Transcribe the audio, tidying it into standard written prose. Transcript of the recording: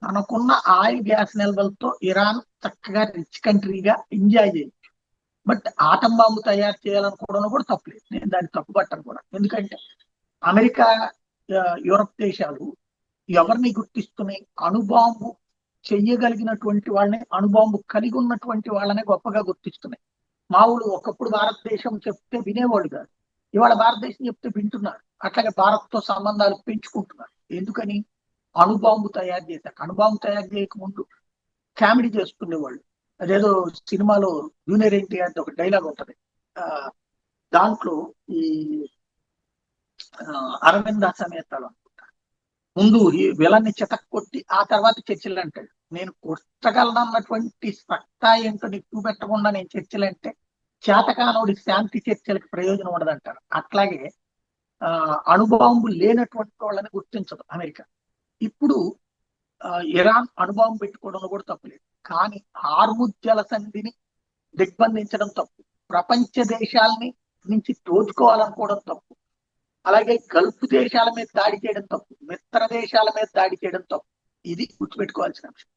తనకున్న oil gas నిల్వలతో Iran చక్కగా rich కంట్రీగా enjoy చేయొచ్చు. బట్ ఆటం బాంబు తయారు చేయాలనుకోవడం కూడా తప్పులేదు, నేను దాన్ని తప్పుపట్టను కూడా. ఎందుకంటే అమెరికా, యూరప్ దేశాలు ఎవరిని గుర్తిస్తున్నాయి? అణుబాంబు చెయ్యగలిగినటువంటి వాళ్ళని, అణుబాంబు కలిగి ఉన్నటువంటి వాళ్ళనే గొప్పగా గుర్తిస్తున్నాయి. మామూలు ఒకప్పుడు భారతదేశం చెప్తే వినేవాళ్ళు కాదు, ఇవాళ భారతదేశం చెప్తే వింటున్నారు. అట్లాగే భారత్ తో సంబంధాలు పెంచుకుంటున్నారు. ఎందుకని? అణుబాంబు తయారు చేశాక. అణుబాంబు తయారు చేయకముందు కామెడీ చేసుకునేవాళ్ళు. అదేదో సినిమాలో జూనియర్ ఎన్టీఆర్ ఒక డైలాగ్ ఉంటది, ఆ దాంట్లో ఈ అరవింద సమేతలో ముందు ఈ విలన్ని చితక్కొట్టి ఆ తర్వాత చర్చలు అంటాడు. నేను కొట్టగలనన్నటువంటి సత్తా ఏంటో నీకు చూపెట్టకుండా నేను చర్చలు అంటే చేతకానోడి శాంతి చర్చలకు ప్రయోజనం ఉండదంటారు. అట్లాగే ఆ అణుబాంబు లేనటువంటి వాళ్ళని గుర్తించదు అమెరికా. ఇప్పుడు ఇరాన్ అణుబాంబు పెట్టుకోవడంలో కూడా తప్పులేదు. కానీ హార్ముజ్ జలసంధిని దిగ్బంధించడం తప్పు. ప్రపంచ దేశాలని నుంచి దోచుకోవాలనుకోవడం తప్పు. అలాగే గల్ఫ్ దేశాల మీద దాడి చేయడం తప్పు. మిత్ర దేశాల మీద దాడి చేయడం తప్పు. ఇది గుర్తుపెట్టుకోవాల్సిన అంశం.